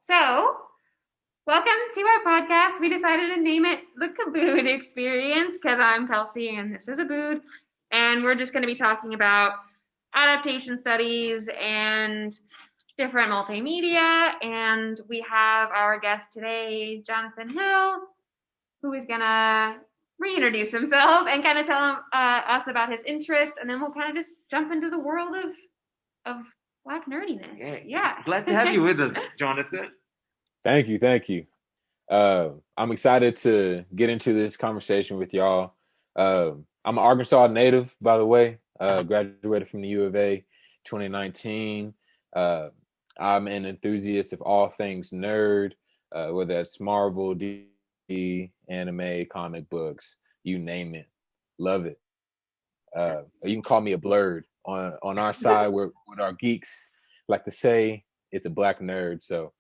So, welcome to our podcast. We decided to name it the Kabud Experience because I'm Kelsey and this is Abood. And we're just going to be talking about adaptation studies and different multimedia. And we have our guest today, Jonathan Hill, who is going to reintroduce himself and kind of tell us about his interests. And then we'll kind of just jump into the world of Black nerdiness. Yeah. Glad to have you with us, Jonathan. Thank you. Thank you. I'm excited to get into this conversation with y'all. I'm an Arkansas native, by the way. Graduated from the U of A 2019. I'm an enthusiast of all things nerd, whether that's Marvel, DC, anime, comic books, you name it. Love it. You can call me a blurred. On our side, we're what our geeks like to say, it's a black nerd. So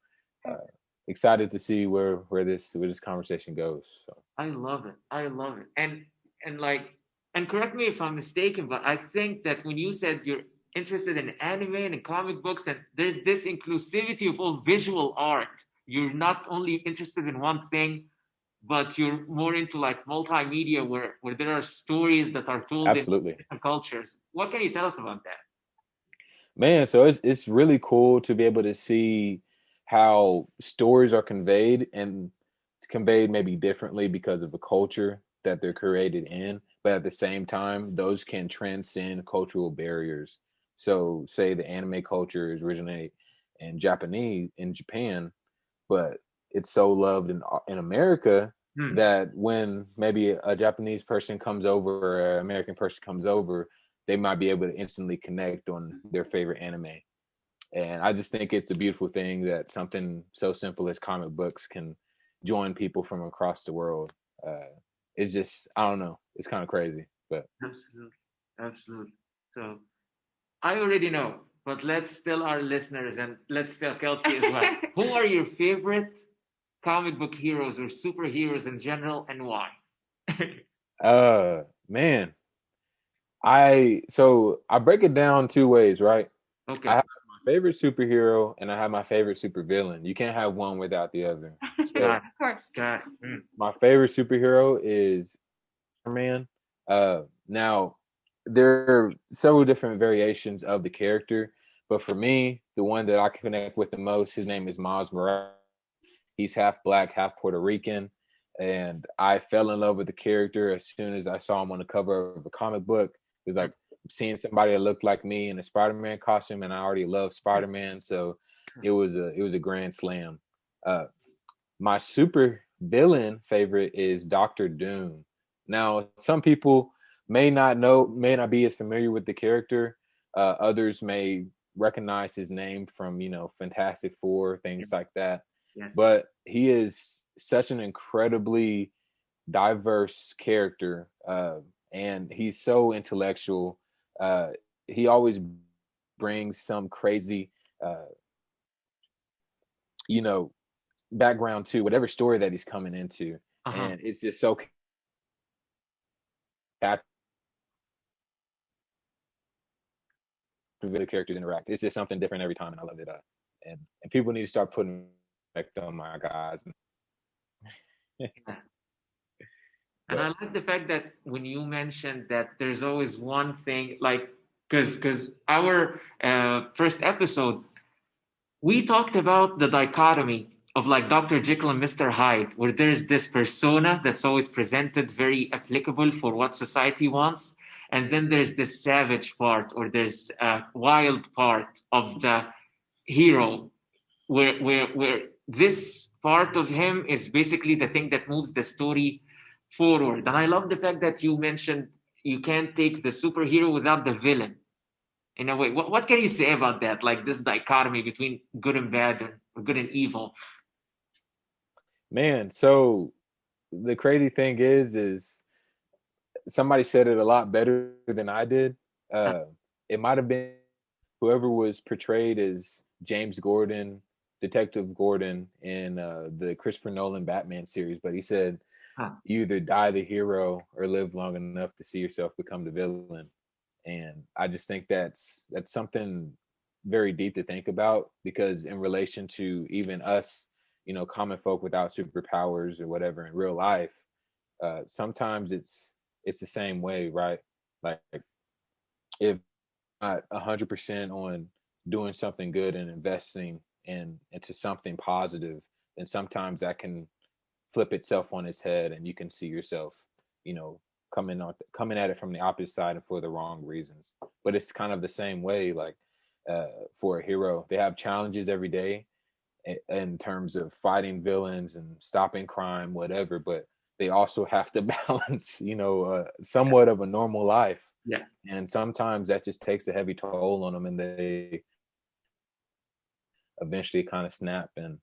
excited to see where this conversation goes. So I love it. And correct me if I'm mistaken, but I think that when you said you're interested in anime and in comic books, and there's this inclusivity of all visual art, you're not only interested in one thing, but you're more into like multimedia where there are stories that are told absolutely in different cultures. What can you tell us about that? Man, so it's really cool to be able to see how stories are conveyed, and it's conveyed maybe differently because of the culture that they're created in, but at the same time those can transcend cultural barriers. So say the anime culture is originate in Japan, but it's so loved in America that when maybe a Japanese person comes over or an American person comes over, they might be able to instantly connect on their favorite anime. And I just think it's a beautiful thing that something so simple as comic books can join people from across the world. It's just, I don't know, it's kind of crazy, but Absolutely. So I already know, but let's tell our listeners and let's tell Kelsey as well. Who are your favorite comic book heroes or superheroes in general, and why? Man, I break it down two ways, right? Okay. I have my favorite superhero and I have my favorite supervillain. You can't have one without the other. So Of course. Got my favorite superhero is Superman. Now there are several different variations of the character, but for me, the one that I connect with the most, his name is Miles Morales. He's half black, half Puerto Rican, and I fell in love with the character as soon as I saw him on the cover of a comic book. It was like seeing somebody that looked like me in a Spider-Man costume, and I already love Spider-Man, so it was a grand slam. My super villain favorite is Doctor Doom. Now, some people may not be as familiar with the character. Others may recognize his name from, Fantastic Four, things like that. Yes. But he is such an incredibly diverse character, and he's so intellectual. He always brings some crazy, you know, background to whatever story that he's coming into, and it's just so the characters interact. It's just something different every time, and I love it. And people need to start putting respect on my guys. And I like the fact that when you mentioned that there's always one thing, like, because our first episode, we talked about the dichotomy of like Dr. Jekyll and Mr. Hyde, where there's this persona that's always presented very applicable for what society wants. And then there's this savage part, or there's a wild part of the hero, where this part of him is basically the thing that moves the story forward. And I love the fact that you mentioned you can't take the superhero without the villain. In a way, what can you say about that? Like this dichotomy between good and bad, or good and evil. Man, so the crazy thing is somebody said it a lot better than I did. It might have been whoever was portrayed as James Gordon, Detective Gordon in the Christopher Nolan Batman series, but he said, you either die the hero or live long enough to see yourself become the villain. And I just think that's something very deep to think about, because in relation to even us, common folk without superpowers or whatever in real life, sometimes it's the same way, right? Like, if not 100% on doing something good and investing into something positive, then sometimes that can flip itself on its head, and you can see yourself, coming at it from the opposite side and for the wrong reasons. But it's kind of the same way, like, for a hero, they have challenges every day in terms of fighting villains and stopping crime, whatever. But they also have to balance, somewhat of a normal life. Yeah. And sometimes that just takes a heavy toll on them, and they eventually kind of snap. And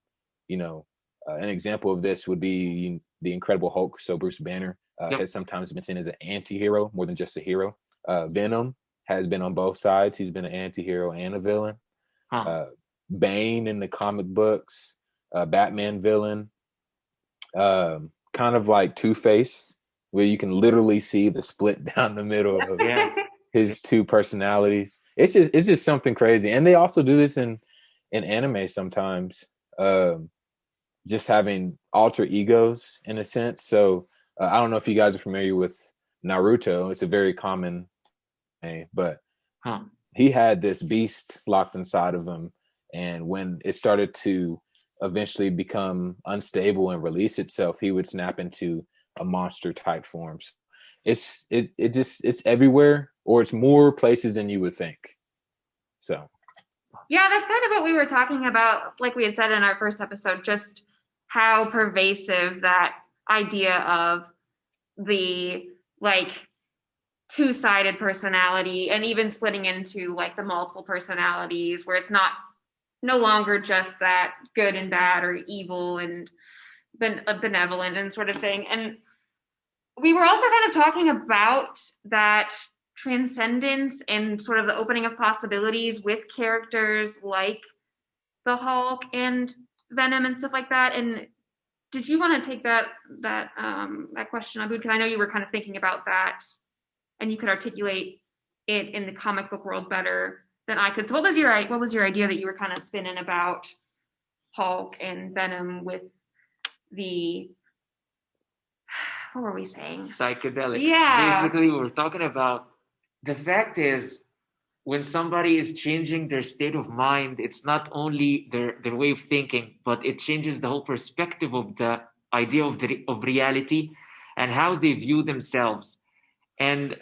an example of this would be the Incredible Hulk. So Bruce Banner has sometimes been seen as an anti-hero more than just a hero. Venom has been on both sides. He's been an anti-hero and a villain. Bane in the comic books, Batman villain, kind of like Two-Face, where you can literally see the split down the middle of his two personalities. It's just something crazy. And they also do this in anime sometimes, just having alter egos in a sense. So I don't know if you guys are familiar with Naruto. It's a very common name, but he had this beast locked inside of him. And when it started to eventually become unstable and release itself, he would snap into a monster type forms. It's everywhere, or it's more places than you would think. So yeah, that's kind of what we were talking about, like we had said in our first episode, just how pervasive that idea of the like two-sided personality, and even splitting into like the multiple personalities, where it's no longer just that good and bad or evil and benevolent and sort of thing. And we were also kind of talking about that transcendence and sort of the opening of possibilities with characters like the Hulk and Venom and stuff like that. And did you want to take that question, Abud? Because I know you were kind of thinking about that, and you could articulate it in the comic book world better than I could. So what was your idea that you were kind of spinning about Hulk and Venom with the, what were we saying? Psychedelics. Yeah. Basically, we're talking about, the fact is, when somebody is changing their state of mind, it's not only their way of thinking, but it changes the whole perspective of the idea of reality and how they view themselves. And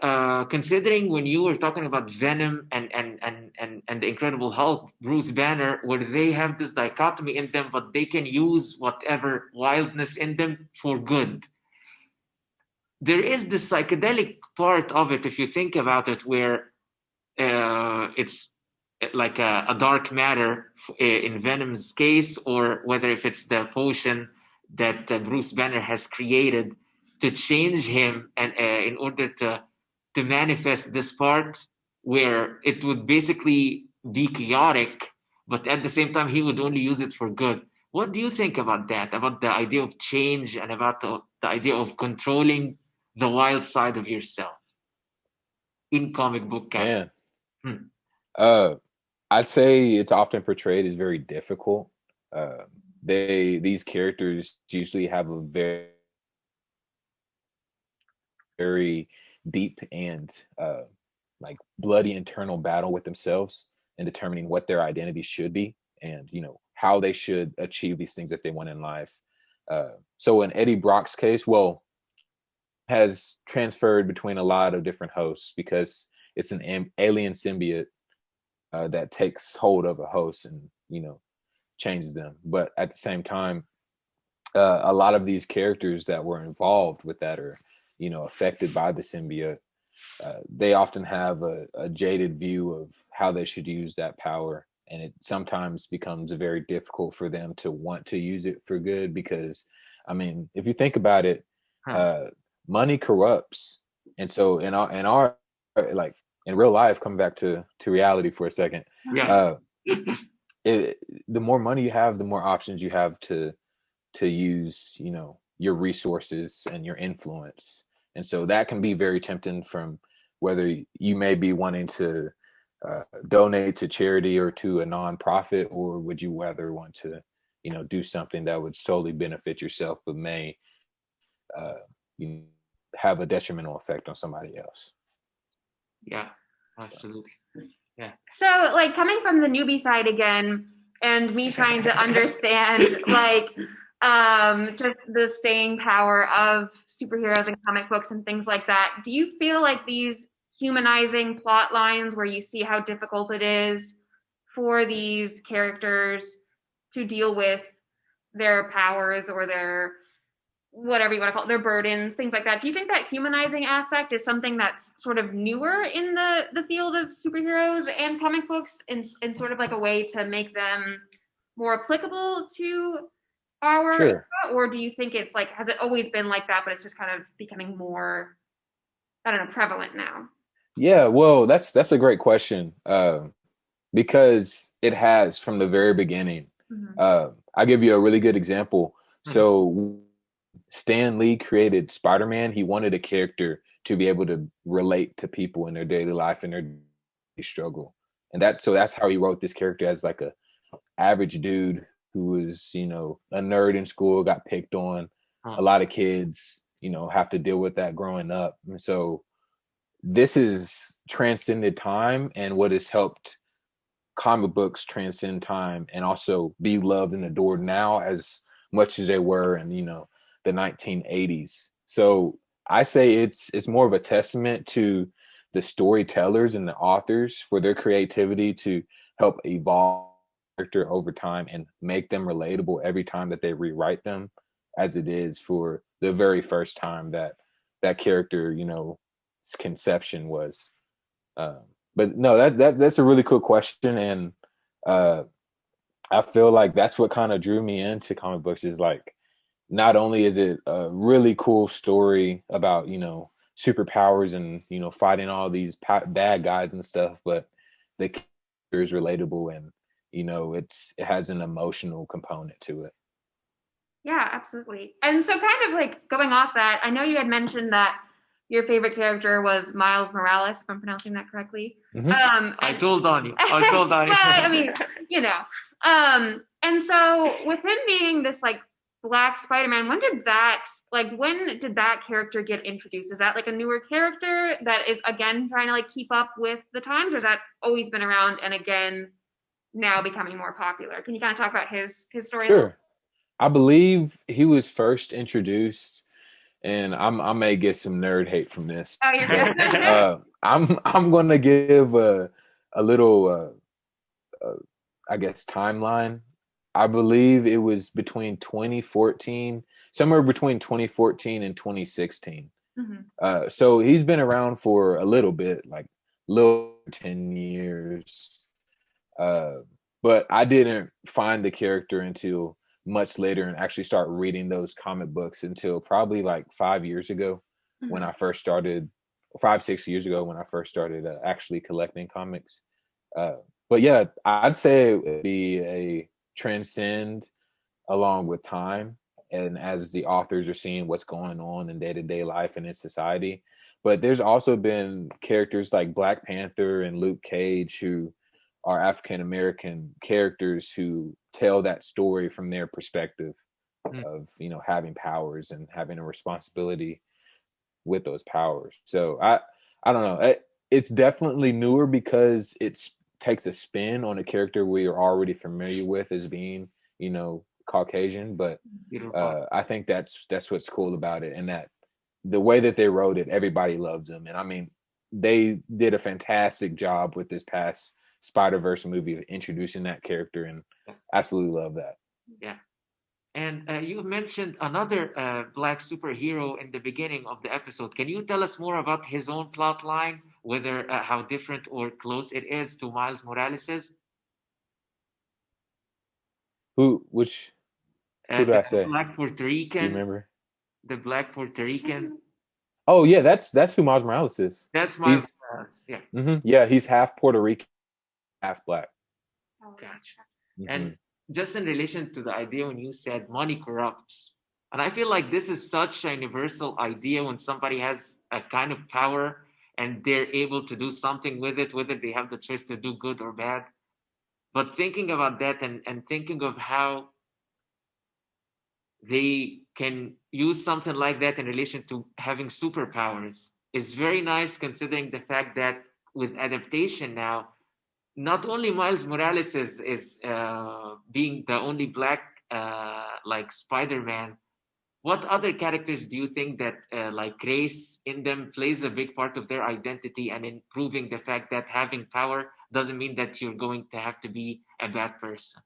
considering when you were talking about Venom and the Incredible Hulk, Bruce Banner, where they have this dichotomy in them, but they can use whatever wildness in them for good. There is this psychedelic part of it, if you think about it, where it's like a dark matter in Venom's case, or whether if it's the potion that Bruce Banner has created to change him, and in order to manifest this part where it would basically be chaotic, but at the same time he would only use it for good. What do you think about that, about the idea of change and about the idea of controlling the wild side of yourself in comic book canon? I'd say it's often portrayed as very difficult. These characters usually have a very, very deep and like bloody internal battle with themselves and determining what their identity should be, and how they should achieve these things that they want in life. So in Eddie Brock's case, has transferred between a lot of different hosts, because it's an alien symbiote that takes hold of a host and changes them. But at the same time, a lot of these characters that were involved with that are affected by the symbiote. They often have a jaded view of how they should use that power, and it sometimes becomes very difficult for them to want to use it for good, because if you think about it, money corrupts. And so in our like in real life, coming back to reality for a second, the more money you have, the more options you have to use your resources and your influence. And so that can be very tempting, from whether you may be wanting to donate to charity or to a nonprofit, or would you rather want to, do something that would solely benefit yourself but may uh, you have a detrimental effect on somebody else? Yeah, absolutely. Yeah. So, like, coming from the newbie side again, and me trying to understand, like, just the staying power of superheroes and comic books and things like that, do you feel like these humanizing plot lines where you see how difficult it is for these characters to deal with their powers or their whatever you want to call it, their burdens, things like that. Do you think that humanizing aspect is something that's sort of newer in the field of superheroes and comic books, in sort of like a way to make them more applicable to our Sure. era? Or do you think it's like, has it always been like that, but it's just kind of becoming more, I don't know, prevalent now? Yeah, well, that's a great question, because it has from the very beginning. I'll give you a really good example. So Stan Lee created Spider-Man. He wanted a character to be able to relate to people in their daily life and their struggle. And that's how he wrote this character as like a average dude who was, a nerd in school, got picked on. A lot of kids, have to deal with that growing up. And so this is transcended time, and what has helped comic books transcend time and also be loved and adored now as much as they were in, the 1980s. So I say it's more of a testament to the storytellers and the authors for their creativity to help evolve character over time and make them relatable every time that they rewrite them, as it is for the very first time that character, conception was. But no, that's a really cool question, and I feel like that's what kind of drew me into comic books. Is like, not only is it a really cool story about superpowers and fighting all these bad guys and stuff, but the character is relatable, and it has an emotional component to it. Yeah, absolutely. And so, kind of like going off that, I know you had mentioned that your favorite character was Miles Morales, if I'm pronouncing that correctly. I told on you. Well, I mean, and so with him being this like Black Spider-Man, when did that character get introduced? Is that like a newer character that is again trying to like keep up with the times, or has that always been around and again now becoming more popular? Can you kind of talk about his story? Sure. I believe he was first introduced, and I may get some nerd hate from this. Oh, you're good. I'm going to give a little, I guess, timeline. I believe it was between 2014, somewhere between 2014 and 2016. So he's been around for a little bit, like little 10 years. But I didn't find the character until much later and actually start reading those comic books until probably like 5 years ago when I first started, 5-6 years ago when I first started actually collecting comics. But yeah, I'd say it would be a transcend along with time, and as the authors are seeing what's going on in day-to-day life and in society. But there's also been characters like Black Panther and Luke Cage who are African American characters who tell that story from their perspective of having powers and having a responsibility with those powers. So I don't know. It's definitely newer because it takes a spin on a character we are already familiar with as being Caucasian. But I think that's what's cool about it, and that the way that they wrote it, everybody loves them. And I mean, they did a fantastic job with this past Spider-Verse movie of introducing that character, and absolutely love that. Yeah. And you mentioned another Black superhero in the beginning of the episode. Can you tell us more about his own plot line, whether how different or close it is to Miles Morales's? Who did I say? Black Puerto Rican. Do you remember? The Black Puerto Rican. Oh yeah, that's who Miles Morales is. That's Miles Morales. Yeah. Yeah, he's half Puerto Rican, half Black. Oh, gotcha. And just in relation to the idea when you said money corrupts, and I feel like this is such a universal idea when somebody has a kind of power and they're able to do something with it, whether they have the choice to do good or bad. But thinking about that and thinking of how they can use something like that in relation to having superpowers is very nice, considering the fact that with adaptation now, not only Miles Morales is being the only black like Spider-Man. What other characters do you think that like race in them plays a big part of their identity and in proving the fact that having power doesn't mean that you're going to have to be a bad person?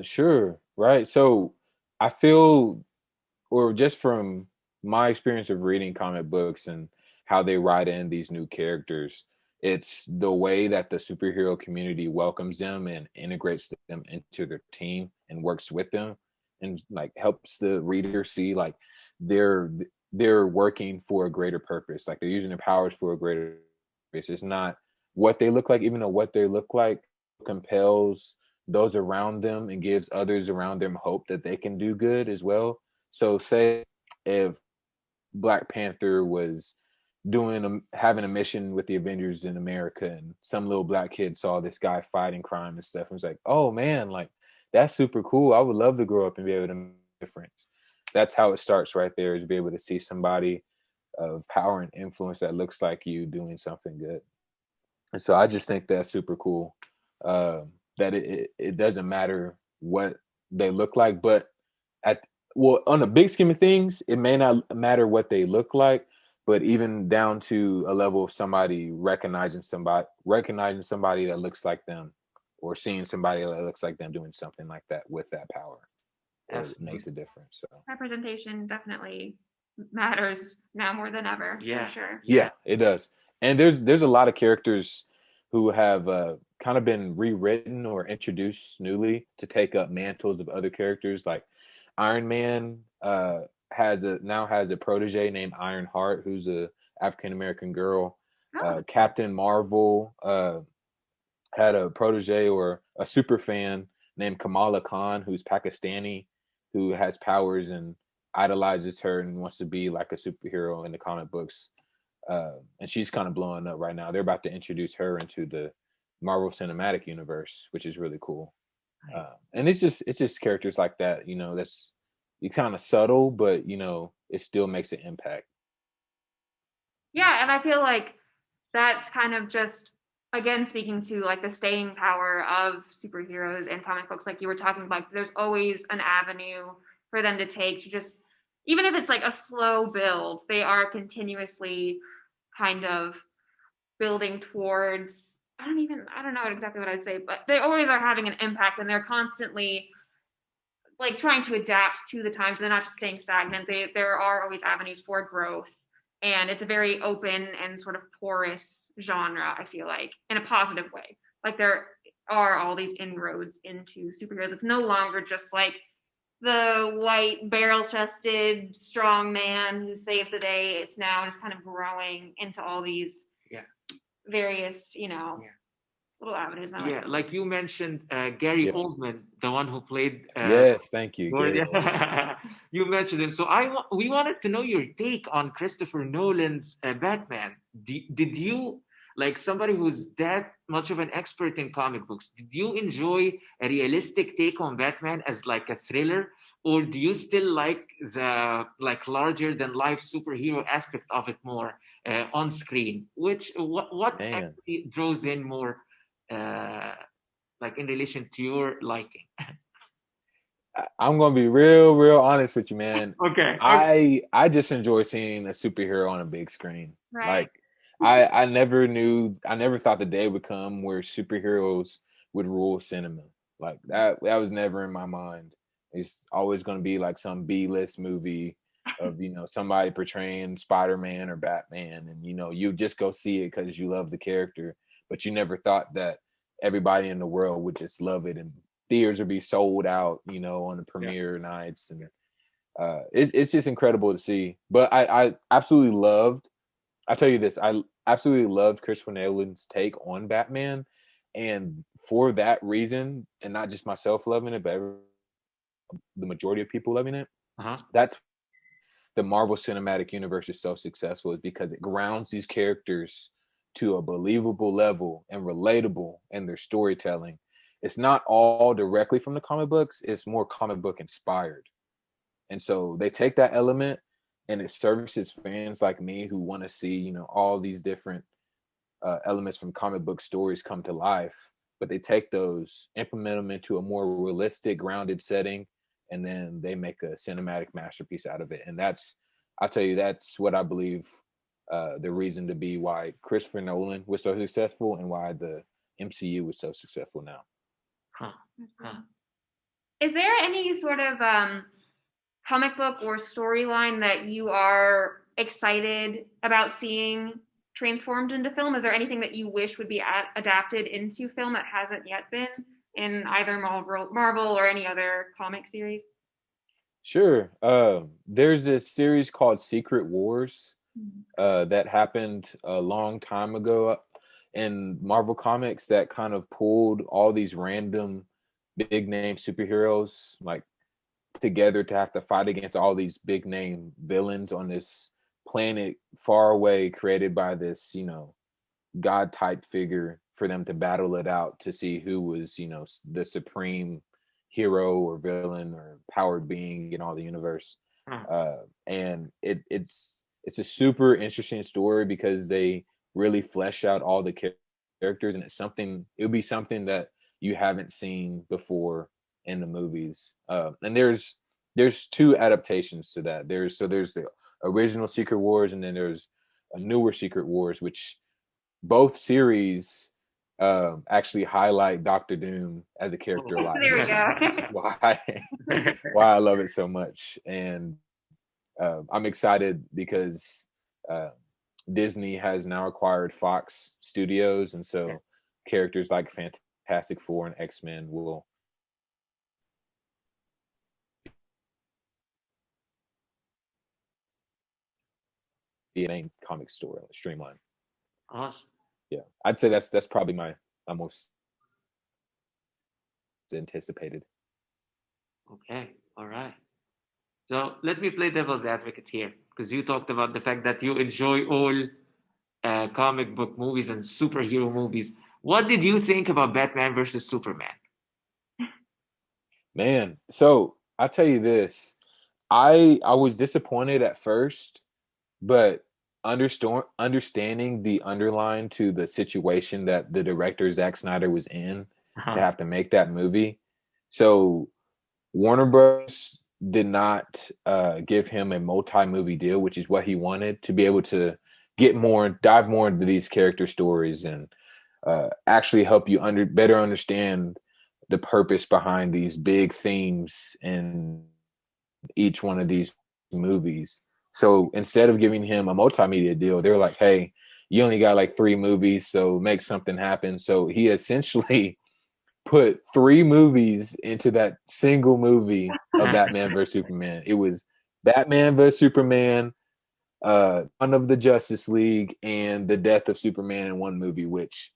Sure, right. So I feel, or just from my experience of reading comic books and how they write in these new characters, it's the way that the superhero community welcomes them and integrates them into their team and works with them and like helps the reader see like they're they're working for a greater purpose. Like they're using their powers for a greater purpose. It's not what they look like, even though what they look like compels those around them and gives others around them hope that they can do good as well. So say if Black Panther was having a mission with the Avengers in America, and some little black kid saw this guy fighting crime and stuff, and was like, "Oh man, like that's super cool. I would love to grow up and be able to make a difference." That's how it starts right there, is be able to see somebody of power and influence that looks like you doing something good. And so I just think that's super cool. That it doesn't matter what they look like, but at well, on the big scheme of things, it may not matter what they look like, but even down to a level of somebody recognizing somebody that looks like them, or seeing somebody that looks like them doing something like that with that power, it makes a difference. So representation definitely matters now more than ever. Yeah, for sure. yeah, it does. And there's a lot of characters who have kind of been rewritten or introduced newly to take up mantles of other characters. Like Iron Man has a protege named Ironheart, who's a African American girl. Oh, Captain Marvel had a protege or a super fan named Kamala Khan, who's Pakistani, who has powers and idolizes her and wants to be like a superhero in the comic books. And she's kind of blowing up right now. They're about to introduce her into the Marvel Cinematic Universe, which is really cool. And it's just characters like that, that's kind of subtle, but it still makes an impact. yeah, and I feel like that's kind of just again speaking to like the staying power of superheroes and comic books, like you were talking about. There's always an avenue for them to take to just, even if it's like a slow build, they are continuously kind of building towards, I don't know exactly what I'd say, but they always are having an impact, and they're constantly like trying to adapt to the times. They're not just staying stagnant. There are always avenues for growth, and it's a very open and sort of porous genre, I feel like, in a positive way. Like there are all these inroads into superheroes. It's no longer just like the white barrel-chested strong man who saves the day. It's now just kind of growing into all these various, little avenues. Yeah, like you mentioned, Gary Oldman, the one who played. Yes, thank you, Gary. You mentioned him. So we wanted to know your take on Christopher Nolan's Batman. Did you, like somebody who's that much of an expert in comic books, did you enjoy a realistic take on Batman as like a thriller, or do you still like the like larger than life superhero aspect of it more on screen? What actually draws in more? Like in relation to your liking? I'm gonna be real honest with you, man. Okay. I just enjoy seeing a superhero on a big screen. Right. Like I never thought the day would come where superheroes would rule cinema. Like that was never in my mind. It's always gonna be like some B-list movie of somebody portraying Spider-Man or Batman, and you just go see it because you love the character, but you never thought that everybody in the world would just love it and theaters would be sold out, on the premiere nights. And it's just incredible to see. But I absolutely loved, I'll tell you this, I absolutely loved Christopher Nolan's take on Batman. And for that reason, and not just myself loving it, but the majority of people loving it, that's the Marvel Cinematic Universe is so successful is because it grounds these characters to a believable level and relatable in their storytelling. It's not all directly from the comic books, it's more comic book inspired. And so they take that element and it services fans like me who want to see, you know, all these different elements from comic book stories come to life. But they take those, implement them into a more realistic, grounded setting, and then they make a cinematic masterpiece out of it. And I'll tell you, that's what I believe the reason to be why Christopher Nolan was so successful and why the MCU was so successful now. Huh. Huh. Is there any sort of comic book or storyline that you are excited about seeing transformed into film? Is there anything that you wish would be adapted into film that hasn't yet been in either Marvel or any other comic series? Sure. There's this series called Secret Wars that happened a long time ago in Marvel Comics that kind of pulled all these random big name superheroes like together to have to fight against all these big name villains on this planet far away, created by this, you know, god type figure, for them to battle it out to see who was, you know, the supreme hero or villain or powered being in all the universe. And it's a super interesting story because they really flesh out all the characters, and it would be something that you haven't seen before in the movies. And there's two adaptations to that. There's the original Secret Wars, and then there's a newer Secret Wars, which both series actually highlight Doctor Doom as a character a lot. There we go. Which is why I love it so much. And I'm excited because Disney has now acquired Fox Studios, and so characters like Fantastic Four and X-Men will be a main comic story streamline. Awesome. Yeah, I'd say that's probably my most anticipated. Okay, all right. So let me play devil's advocate here, because you talked about the fact that you enjoy all comic book movies and superhero movies. What did you think about Batman versus Superman? Man, so I'll tell you this. I was disappointed at first, but understanding the underline to the situation that the director Zack Snyder was in to have to make that movie. So Warner Bros. Did not give him a multi-movie deal, which is what he wanted, to be able to dive more into these character stories and actually help you better understand the purpose behind these big themes in each one of these movies. So instead of giving him a multimedia deal, they were like, hey, you only got like 3 movies, so make something happen. So he essentially put 3 movies into that single movie of Batman vs. Superman. It was Batman vs. Superman, Dawn of the Justice League, and the death of Superman in one movie, which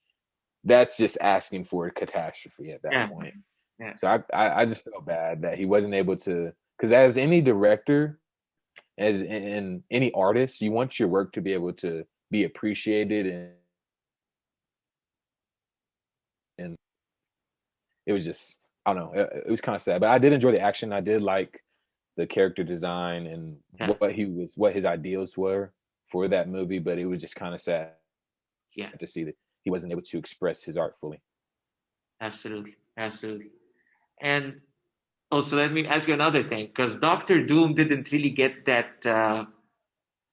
that's just asking for a catastrophe at that point. Yeah. So I just felt bad that he wasn't able to, because as any director, and any artist, you want your work to be able to be appreciated, and it was just, I don't know, it was kind of sad. But I did enjoy the action. I did like the character design and what his ideals were for that movie, but it was just kind of sad to see that he wasn't able to express his art fully. Absolutely. And also, let me ask you another thing, because Doctor Doom didn't really get that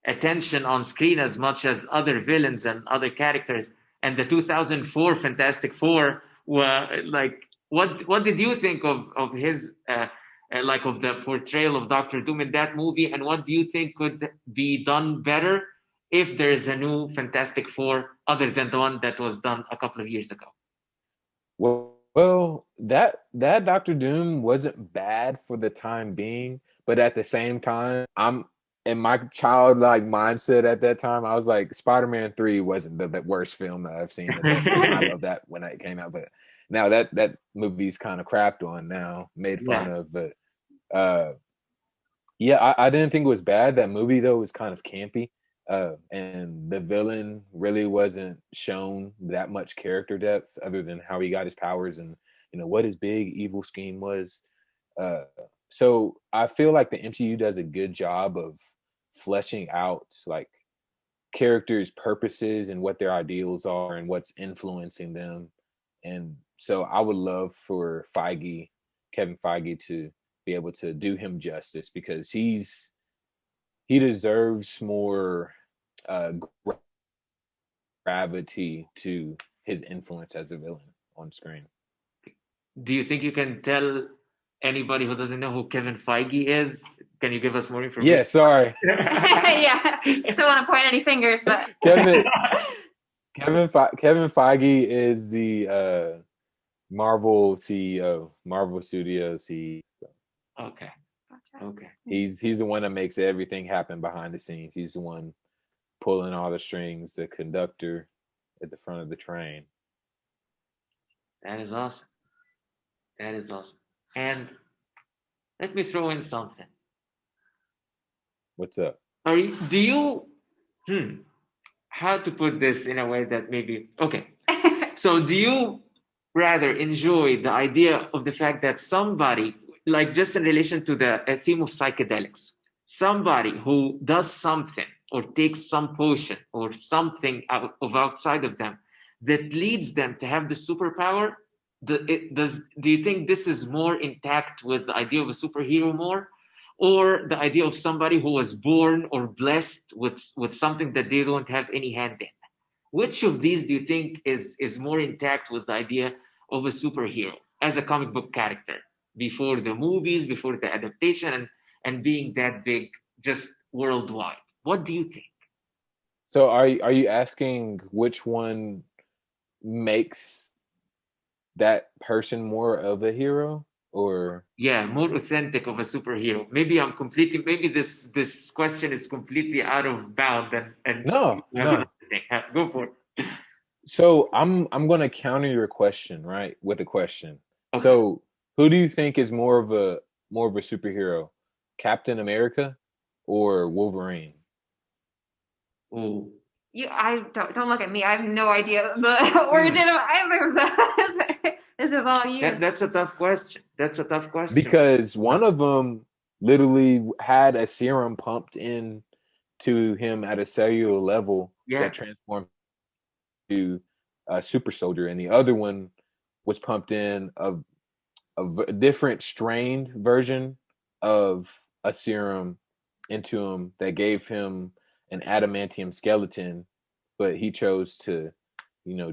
attention on screen as much as other villains and other characters. And the 2004 Fantastic Four were like, what did you think of his of the portrayal of Doctor Doom in that movie? And what do you think could be done better if there is a new Fantastic Four other than the one that was done a couple of years ago? Well, that Doctor Doom wasn't bad for the time being, but at the same time, I'm in my childlike mindset at that time. I was like, Spider-Man 3 wasn't the worst film that I've seen. I love that when it came out, but now that movie's kind of crapped on now, made fun of. But Yeah, I didn't think it was bad. That movie though was kind of campy, and the villain really wasn't shown that much character depth, other than how he got his powers and what his big evil scheme was. Uh, so I feel like the MCU does a good job of fleshing out like characters' purposes and what their ideals are and what's influencing them. And so I would love for Kevin Feige, to be able to do him justice, because he deserves more uh, gravity to his influence as a villain on screen. Do you think you can tell anybody who doesn't know who Kevin Feige is? Can you give us more information? Yeah, sorry. Yeah, don't want to point any fingers, but Kevin Feige is the Marvel CEO, Marvel Studios CEO. Okay. Okay. He's the one that makes everything happen behind the scenes. He's the one pulling all the strings, the conductor at the front of the train. That is awesome. That is awesome. And let me throw in something. What's up? Do you how to put this in a way that maybe okay. So do you rather enjoy the idea of the fact that somebody, like just in relation to the theme of psychedelics, somebody who does something or takes some potion or something outside of them that leads them to have the superpower, do you think this is more intact with the idea of a superhero more, or the idea of somebody who was born or blessed with something that they don't have any hand in? Which of these do you think is more intact with the idea of a superhero as a comic book character before the movies, before the adaptation, and being that big just worldwide? What do you think? So are you asking which one makes that person more of a hero, or Yeah, more authentic of a superhero? Maybe this question is completely out of bound and no? go for it. So I'm gonna counter your question, right, with a question. Okay. So who do you think is more of a superhero, Captain America or Wolverine? Oh, I don't look at me. I have no idea the origin of either of those. This is all you. that's a tough question. That's a tough question. Because one of them literally had a serum pumped in to him at a cellular level that transformed to a super soldier, and the other one was pumped in of a different strained version of a serum into him that gave him an adamantium skeleton, but he chose to,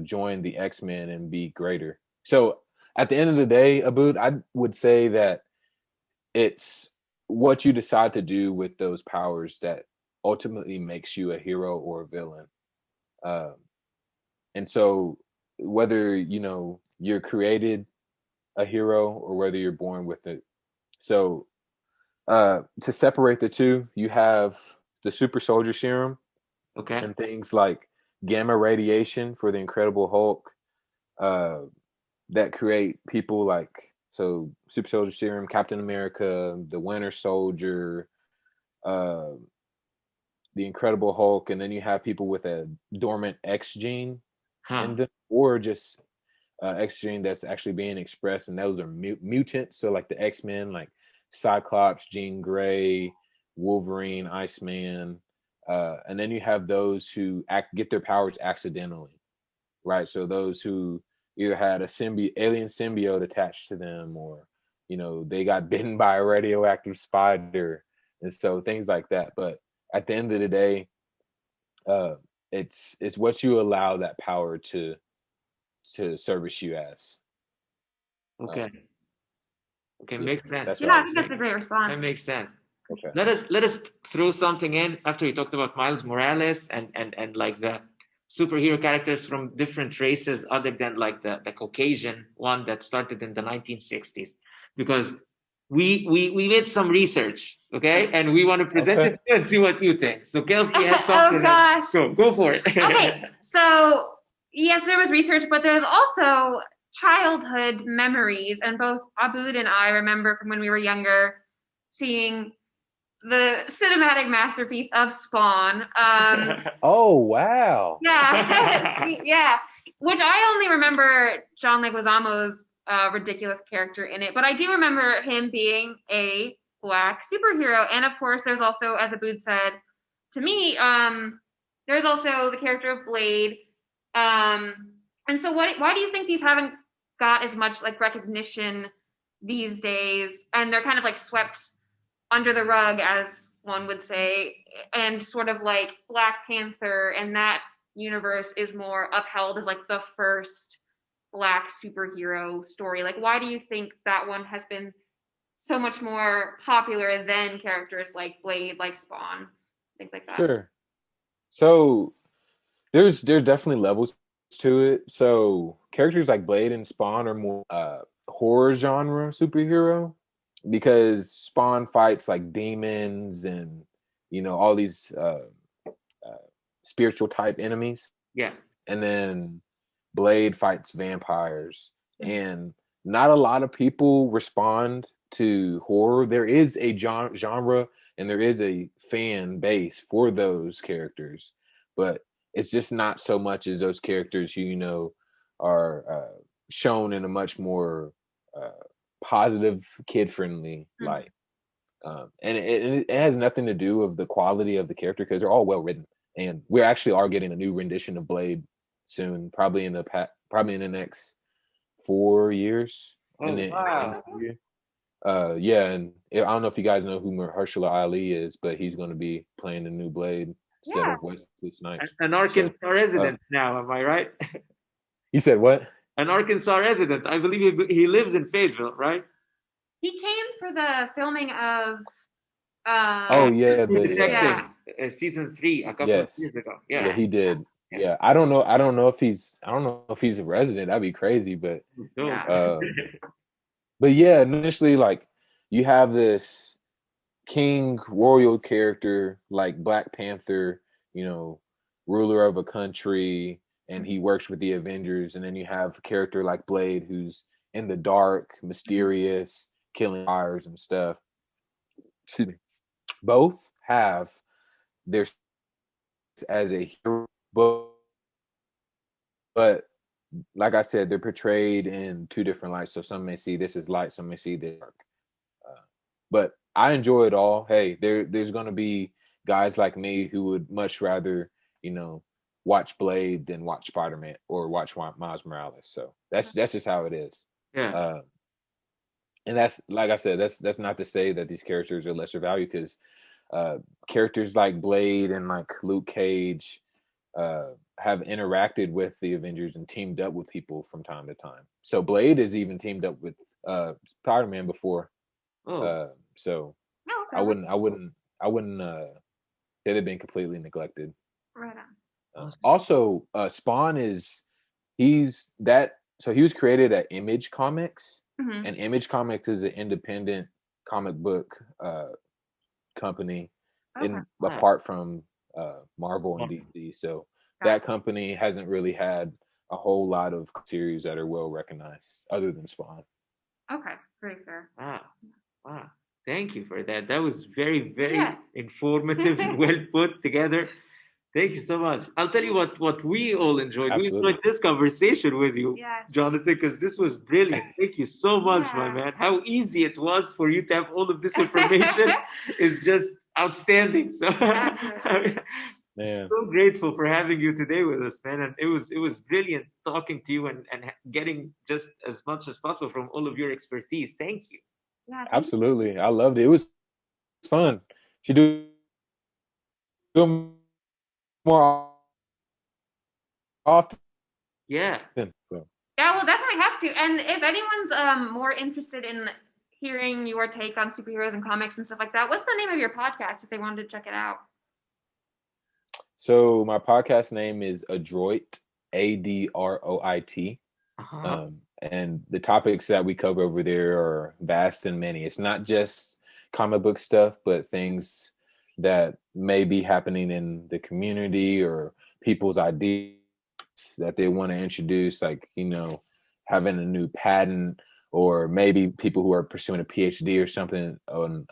join the X-Men and be greater. So at the end of the day, Aboud, I would say that it's what you decide to do with those powers that ultimately makes you a hero or a villain. And so whether, you're created a hero or whether you're born with it. So to separate the two, you have the super soldier serum, okay, and things like gamma radiation for the Incredible Hulk, that create people like, so super soldier serum, Captain America, the Winter Soldier, uh, the Incredible Hulk, and then you have people with a dormant X gene in them, or just X gene that's actually being expressed, and those are mutants. So like the X-Men, like Cyclops, Jean Grey, Wolverine, Iceman, and then you have those who get their powers accidentally, right? So those who either had a alien symbiote attached to them, or they got bitten by a radioactive spider, and so things like that. But at the end of the day, it's what you allow that power to service you as. okay. Makes sense. Yeah, I think that's a great response. That makes sense. Okay. Let us throw something in after we talked about Miles Morales and like the superhero characters from different races other than like the Caucasian one that started in the 1960s, because we made some research, okay, and we want to present it and see what you think. So Kelsey has something. Oh gosh, go for it. Okay, so yes, there was research, but there's also childhood memories, and both Aboud and I remember from when we were younger seeing the cinematic masterpiece of Spawn. Oh wow. Yeah, yeah. Which I only remember John Leguizamo's ridiculous character in it, but I do remember him being a black superhero. And of course, there's also, as Abood said to me, there's also the character of Blade. And so, why do you think these haven't got as much like recognition these days? And they're kind of like swept under the rug, as one would say, and sort of like Black Panther and that universe is more upheld as like the first black superhero story. Like, why do you think that one has been so much more popular than characters like Blade, like Spawn, things like that? Sure. So there's definitely levels to it. So characters like Blade and Spawn are more horror genre superhero because Spawn fights like demons and all these spiritual type enemies, Yes. and then Blade fights vampires. And not a lot of people respond to horror. There is a genre and there is a fan base for those characters, but it's just not so much as those characters who are shown in a much more positive, kid-friendly light. And it has nothing to do with the quality of the character because they're all well written. And we actually are getting a new rendition of Blade soon, probably in the next 4 years. Oh, wow. Yeah, and I don't know if you guys know who Mahershala Ali is, but he's going to be playing the new Blade instead of Wesley Snipes. An Arkansas resident now, am I right? You said what? An Arkansas resident. I believe he lives in Fayetteville, right? He came for the filming of. Oh yeah, Detective, season 3 a couple of years ago. Yeah, he did. Yeah, I don't know if he's a resident. That'd be crazy, but but yeah, initially like you have this king royal character like Black Panther, ruler of a country, and he works with the Avengers, and then you have a character like Blade who's in the dark, mysterious, killing fires and stuff. Excuse me. Both have their as a hero, but like I said, they're portrayed in two different lights. So some may see this as light, some may see this dark. But I enjoy it all. Hey, there's going to be guys like me who would much rather, watch Blade than watch Spider-Man or watch Miles Morales. So that's just how it is. Yeah. And that's, like I said, that's not to say that these characters are lesser value, because characters like Blade and like Luke Cage have interacted with the Avengers and teamed up with people from time to time. So Blade has even teamed up with Spider-Man before. So I wouldn't say they've been completely neglected. Right on. Also, Spawn he was created at Image Comics. Mm-hmm. And Image Comics is an independent comic book company, apart from Marvel and DC. So that company hasn't really had a whole lot of series that are well recognized, other than Spawn. Okay, very fair. Wow. Thank you for that. That was very, very informative and well put together. Thank you so much. I'll tell you what we all enjoyed. Absolutely. We enjoyed this conversation with you, Jonathan, because this was brilliant. Thank you so much, my man. How easy it was for you to have all of this information is just outstanding. So so grateful for having you today with us, man. And it was brilliant talking to you and getting just as much as possible from all of your expertise. Thank you. Absolutely. I loved it. It was fun. Should do more often. Yeah. Yeah, we'll definitely have to. And if anyone's more interested in hearing your take on superheroes and comics and stuff like that, what's the name of your podcast if they wanted to check it out? So my podcast name is Adroit, Adroit. And the topics that we cover over there are vast and many. It's not just comic book stuff, but things that may be happening in the community or people's ideas that they want to introduce, like, having a new patent or maybe people who are pursuing a PhD or something on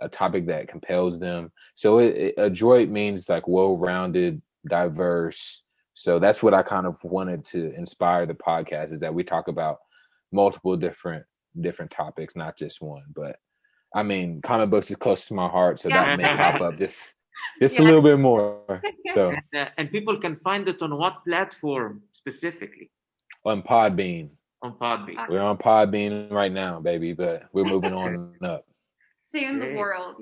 a topic that compels them. So adroit means like well-rounded, diverse. So that's what I kind of wanted to inspire the podcast, is that we talk about multiple different topics, not just one. But I mean, comic books is close to my heart, so that may pop up just a little bit more. So And people can find it on what platform specifically? on Podbean. On Podbean. Awesome. We're on Podbean right now, baby, but we're moving on up. Soon the Great. world.